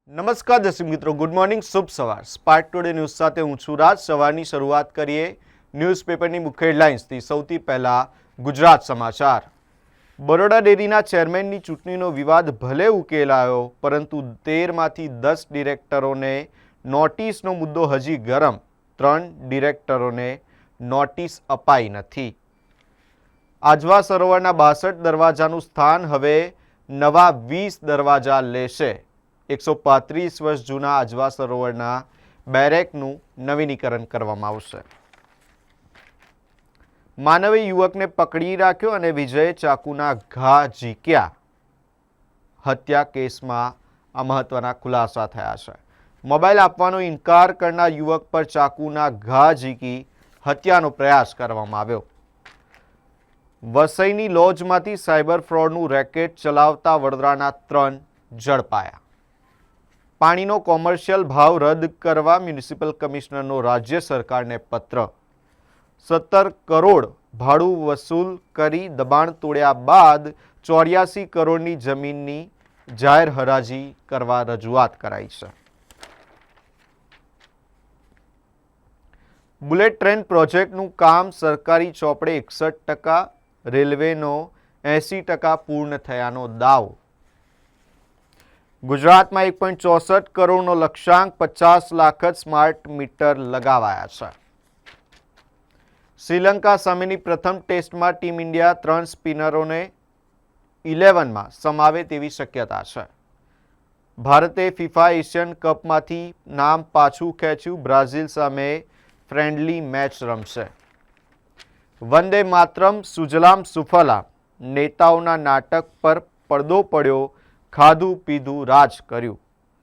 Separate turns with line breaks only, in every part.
નમસ્કાર દર્શક મિત્રો, ગુડ મોર્નિંગ, શુભ સવાર. સ્પાર્ક ટુડે ન્યૂઝ સાથે હું છું રાજ. સવારની શરૂઆત કરીએ ન્યૂઝપેપરની મુખ્ય હેડલાઇન્સથી. સૌથી પહેલા ગુજરાત સમાચાર. બરોડા ડેરીના ચેરમેનની ચૂંટણીનો વિવાદ ભલે ઉકેલાયો, પરંતુ 13માંથી 10 ડિરેક્ટરોને નોટિસનો મુદ્દો હજી ગરમ. 3 ડિરેક્ટરોને નોટિસ અપાઈ નથી. આજવા સરોવરના 62 દરવાજાનું સ્થાન હવે નવા 20 દરવાજા લેશે. 135 વર્ષ જૂના આજવા સરોવરના બેરેકનું નવીનીકરણ કરવામાં આવશે. માનવે યુવકને પકડી રાખ્યો અને વિજયે ચાકુના ઘા ઝીક્યા. હત્યા કેસમાં આ મહત્વના ખુલાસા થયા છે. મોબાઈલ આપવાનો ઇનકાર કરનાર યુવક પર ચાકુના ઘા ઝીકી હત્યાનો પ્રયાસ કરવામાં આવ્યો. વસઈની લોજમાંથી સાયબર ફ્રોડનું રેકેટ ચલાવતા વડોદરાના 3 ઝડપાયા. પાણીનો કોમર્શિયલ ભાવ રદ કરવા મ્યુનિસિપલ કમિશનરનો રાજ્ય સરકારને પત્ર. 17 કરોડ ભાડું વસૂલ કરી દબાણ તોડ્યા બાદ 84 કરોડની જમીનની જાહેર હરાજી કરવા રજૂઆત કરાઈ છે. બુલેટ ટ્રેન પ્રોજેક્ટનું કામ સરકારી ચોપડે 61%, રેલવેનો 80% પૂર્ણ થયાનો દાવો. ગુજરાતમાં 1.64 કરોડનો લક્ષ્યાંક, 50 લાખ જ સ્માર્ટ મીટર લગાવાયા છે. શ્રીલંકા સામેની પ્રથમ ટેસ્ટમાં ટીમ ઇન્ડિયા 3 સ્પિનરોને 11માં સમાવે તેવી શક્યતા છે. ભારતે ફિફા એશિયન કપમાંથી નામ પાછું ખેંચ્યું. બ્રાઝિલ સામે ફ્રેન્ડલી મેચ રમશે. વંદે માતરમ, સુજલામ સુફલામ, નેતાઓના નાટક પર પડદો પડ્યો. ખાધું પીધું રાજ કર્યું.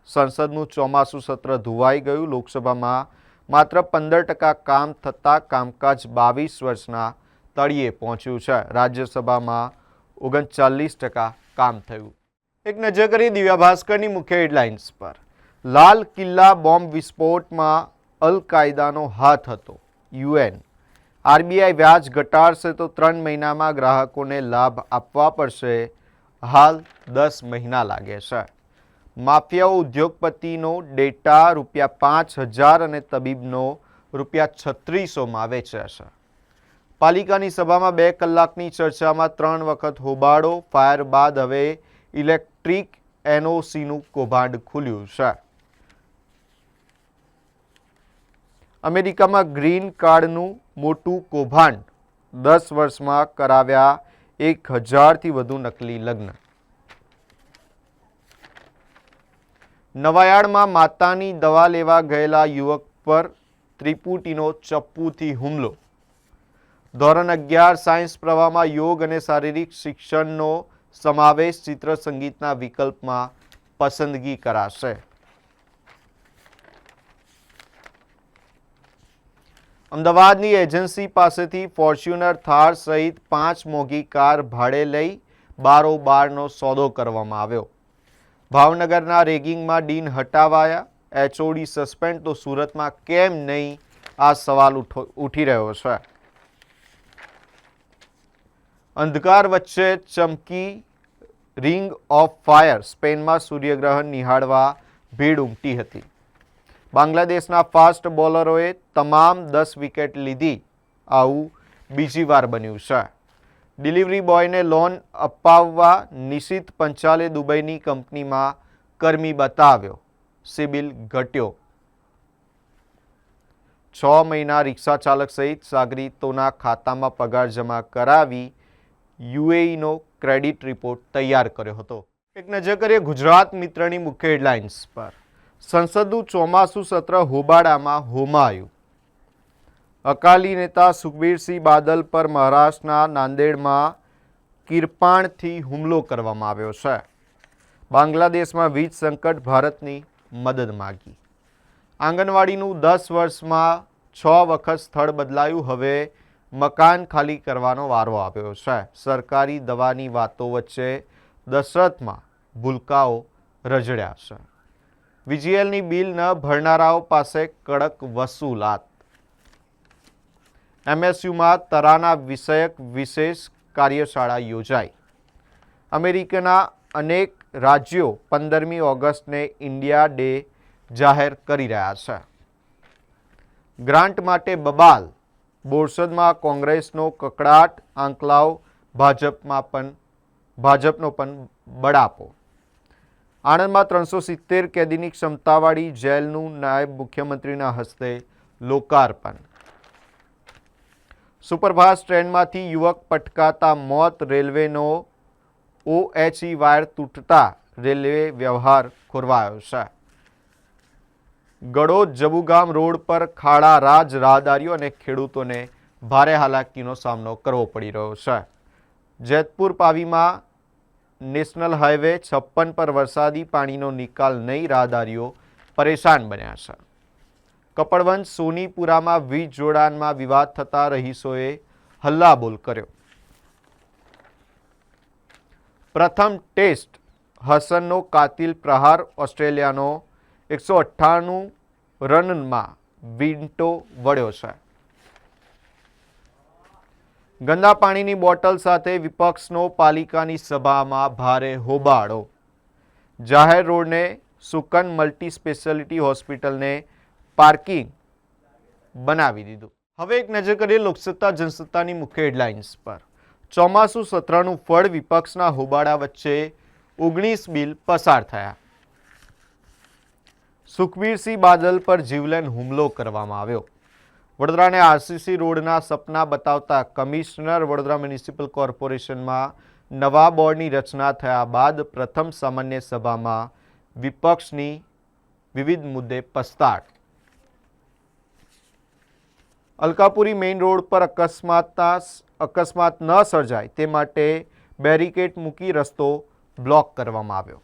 સંસદનું ચોમાસું સત્ર ધોવાઈ ગયું. લોકસભામાં માત્ર 15% કામ થતાં કામકાજ 22 વર્ષના તળિયે પહોંચ્યું છે. રાજ્યસભામાં 39% કામ થયું. એક નજર કરીએ દિવ્યા ભાસ્કરની મુખ્ય હેડલાઇન્સ પર. લાલ કિલ્લા બોમ્બ વિસ્ફોટમાં અલ કાયદાનો હાથ હતો. યુએન. આરબીઆઈ વ્યાજ ઘટાડશે તો 3 મહિનામાં ગ્રાહકોને લાભ આપવા પડશે. હાલ 10 મહિના લાગે છે. માફિયાઓ ઉદ્યોગપતિનો ડેટા ₹5,000 અને તબીબનો ₹3600માં વેચે છે. પાલિકાની સભામાં 2 કલાકની ચર્ચામાં 3 વખત હોબાળો. ફાયર બાદ હવે ઇલેક્ટ્રિક એનઓસીનું કૌભાંડ ખુલ્યું છે. અમેરિકામાં ગ્રીન કાર્ડનું મોટું કૌભાંડ. 10 વર્ષમાં કરાવ્યા 1000થી વધુ નકલી લગ્ન. નવાયાર્ડમાં માતાની દવા લેવા ગયેલા યુવક પર ત્રિપુટીનો ચપ્પુથી હુમલો. ધોરણ 11 સાયન્સ પ્રવાહમાં યોગ અને શારીરિક શિક્ષણનો સમાવેશ ચિત્ર સંગીતના વિકલ્પમાં પસંદગી કરાશે. અમદાવાદની એજન્સી પાસેથી ફોર્ચ્યુનર થાર સહિત 5 મોંઘી કાર ભાડે લઈ બારોબારનો સોદો કરવામાં આવ્યો. ભાવનગરના રેગિંગમાં ડીન હટાવાયા. એચઓડી સસ્પેન્ડ તો સુરતમાં કેમ નહીં, આ સવાલ ઉઠી રહ્યો છે. અંધકાર વચ્ચે ચમકી રિંગ ઓફ ફાયર. સ્પેનમાં સૂર્યગ્રહણ નિહાળવા ભીડ ઉમટી હતી. બાંગ્લાદેશના ફાસ્ટ બોલરોએ તમામ 10 વિકેટ લીધી. આવું બીજી વાર બન્યું છે. ડિલિવરી બોયને લોન અપાવવા નિશિત પંચાલે દુબઈની કંપનીમાં કર્મી બતાવ્યો. સિબિલ ઘટ્યો. 6 મહિના રિક્ષા ચાલક સહિત સાગરીતોના ખાતામાં પગાર જમા કરાવી યુએઈનો ક્રેડિટ રિપોર્ટ તૈયાર કર્યો હતો. એક નજર કરીએ ગુજરાત મિત્રની મુખ્ય હેડલાઇન્સ પર. સંસદનું ચોમાસું સત્ર હોબાળામાં હોમાયું. અકાલી નેતા સુખબીરસિંહ બાદલ પર મહારાષ્ટ્રના નાંદેડમાં કિરપાણથી હુમલો કરવામાં આવ્યો છે. બાંગ્લાદેશમાં વીજ સંકટ, ભારતની મદદ માગી. આંગણવાડીનું 10 વર્ષમાં 6 વખત સ્થળ બદલાયું. હવે મકાન ખાલી કરવાનો વારો આવ્યો છે. સરકારી દવાની વાતો વચ્ચે દશરથમાં ભૂલકાઓ રજડ્યા છે. વીજીએલની બિલ ન ભરનારાઓ પાસે કડક વસૂલાત. એમએસયુમાં તરાના વિષયક વિશેષ કાર્યશાળા યોજાઈ. અમેરિકાના અનેક રાજ્યો 15મી ઓગસ્ટને ઇન્ડિયા ડે જાહેર કરી રહ્યા છે. ગ્રાન્ટ માટે બબાલ, બોરસદમાં કોંગ્રેસનો કકળાટ, આંકલાવ ભાજપનો પણ બળાપો. આણંદમાં 370 કેદીની ક્ષમતાવાળી જેલનું નાયબ મુખ્યમંત્રીના હસ્તે લોકાર્પણ. સુપરફાસ્ટ ટ્રેનમાંથી યુવક પટકાતા મોત, રેલવેનો OHE વાયર તૂટતા રેલવે વ્યવહાર ખોરવાયો છે. ગળોદ જબુગામ રોડ પર ખાડા, રાહદારીઓ અને ખેડૂતોને ભારે હાલાકીનો સામનો કરવો પડી રહ્યો છે. જેતપુર પાવીમાં નેશનલ હાઈવે 56 પર વરસાદી પાણીનો નિકાલ નહીં, રાહદારીઓ પરેશાન બન્યા છે. કપડવંજ સોનીપુરામાં વીજ જોડાણમાં વિવાદ થતા રહીશોએ હલ્લાબોલ કર્યો. પ્રથમ ટેસ્ટ હસનનો કાતિલ પ્રહાર, ઓસ્ટ્રેલિયાનો 198 રનમાં વિન્ટો વળ્યો છે. ગંદા પાણીની બોટલ સાથે વિપક્ષનો પાલિકાની સભામાં ભારે હોબાળો. જાહેર રોડને સુકન મલ્ટી સ્પેશિયાલિટી હોસ્પિટલને પાર્કિંગ બનાવી દીધું. હવે એક નજર કરીએ લોકસત્તા જનસત્તાની મુખ્ય હેડલાઇન્સ પર. ચોમાસુ સત્રનું ફળ, વિપક્ષના હોબાળા વચ્ચે 19 બિલ પસાર થયા. સુખબીરસિંહ બાદલ પર જીવલેણ હુમલો કરવામાં આવ્યો. વડોદરાને RCC રોડના સપના બતાવતા કમિશનર. વડોદરા મ્યુનિસિપલ કોર્પોરેશનમાં નવા બોર્ડની રચના થયા બાદ પ્રથમ સામાન્ય સભામાં વિપક્ષની વિવિધ મુદ્દે પસ્તાળ. અલકાપુરી મેઇન રોડ પર અકસ્માત ન સર્જાય તે માટે બેરિકેડ મૂકી રસ્તો બ્લોક કરવામાં આવ્યો.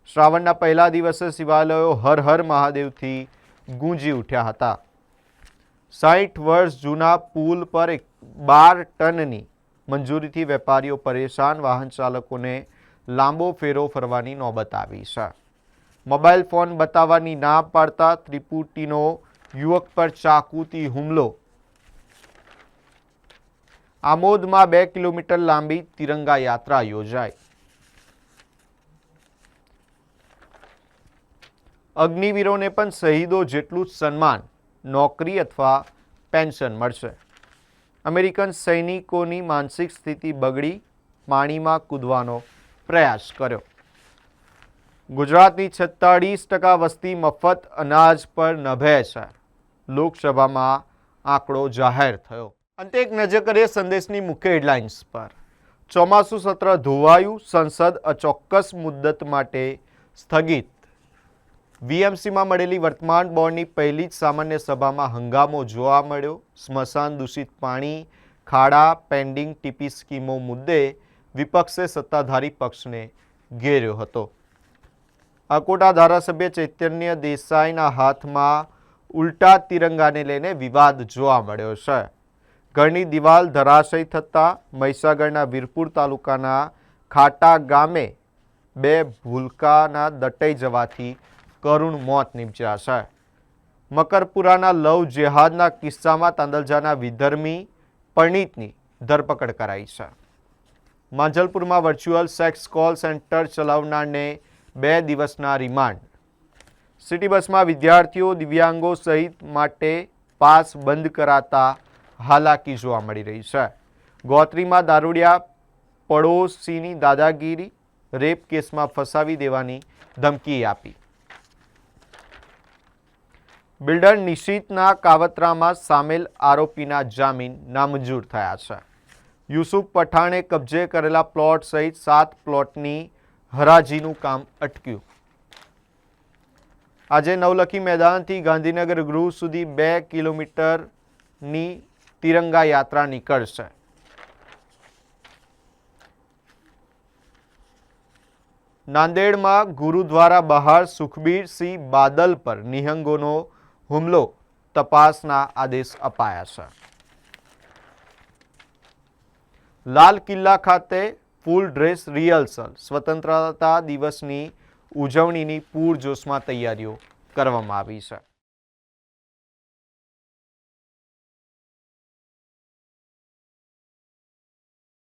શ્રાવણના પહેલા દિવસે શિવાલયો હર હર મહાદેવથી ગૂંજી ઉઠ્યા હતા. 60 વર્ષ જૂના પુલ પર 12 ટનની મંજૂરીથી વેપારીઓ પરેશાન, વાહન ચાલકોને લાંબો ફેરો ફરવાની નોબત આવી છે. મોબાઈલ ફોન બતાવવાની ના પાડતા ત્રિપુટીનો યુવક પર ચાકુથી હુમલો. આમોદમાં 2 કિલોમીટર લાંબી તિરંગા યાત્રા યોજાઈ. અગ્નિવીરોને પણ શહીદો જેટલું જ સન્માન, નોકરી અથવા પેન્શન મળશે. અમેરિકન સૈનિકોની માનસિક સ્થિતિ બગડી, પાણીમાં કૂદવાનો પ્રયાસ કર્યો. ગુજરાતની 46% વસ્તી મફત અનાજ પર નભે છે. લોકસભામાં આંકડો જાહેર થયો. અંતે એક નજર કરીએ સંદેશની મુખ્ય હેડલાઇન્સ પર. ચોમાસુ સત્ર ધોવાયું, સંસદ અચોક્કસ મુદ્દત માટે સ્થગિત. VMCમાં મળેલી વર્તમાન બોર્ડની પહેલી જ સામાન્ય સભામાં હંગામો જોવા મળ્યો. સ્મશાન, દૂષિત પાણી, ખાડા, પેન્ડિંગ TP સ્કીમો મુદ્દે વિપક્ષે સત્તાધારી પક્ષને ઘેર્યો હતો. અકોટા ધારાસભ્ય ચૈતન્ય દેસાઈના હાથમાં ઉલટા તિરંગાને લઈને વિવાદ જોવા મળ્યો છે. ઘરની દિવાલ ધરાશયી થતાં મહીસાગરના વીરપુર તાલુકાના ખાટા ગામે 2 ભૂલકાના દટાઈ જવાથી કરુણ મોત નીપજ્યા છે. મકરપુરાના લવ જેહાદના કિસ્સામાં તાંદલજાના વિધર્મી પરિણીતની ધરપકડ કરાઈ છે. માંજલપુરમાં વર્ચ્યુઅલ સેક્સ કોલ સેન્ટર ચલાવનારને 2 દિવસના રિમાન્ડ. સિટી બસમાં વિદ્યાર્થીઓ, દિવ્યાંગો સહિત માટે પાસ બંધ કરાતા હાલાકી જોવા મળી રહી છે. ગોત્રીમાં દારૂડિયા પડોશીની દાદાગીરી, રેપ કેસમાં ફસાવી દેવાની ધમકી આપી. બિલ્ડર નિશિતના કાવતરામાં સામેલ આરોપીના જામીન નામંજૂર થયા છે. યુસુફ પઠાણે કબજે કરેલા પ્લોટ સહિત 7 પ્લોટની હરાજીનું કામ અટક્યું. આજે નવલખી મેદાનથી ગાંધીનગર ગૃહ સુધી 2 કિલોમીટરની તિરંગા યાત્રા નીકળશે. નાંદેડમાં ગુરુદ્વારા બહાર સુખબીરસિંહ બાદલ પર નિહંગોનો હુમલો, તપાસના આદેશ અપાયા છે. લાલ કિલ્લા ખાતે ફૂલ ડ્રેસ રિહર્સલ, સ્વતંત્રતા દિવસની ઉજવણીની પૂરજોશમાં તૈયારીઓ કરવામાં આવી છે.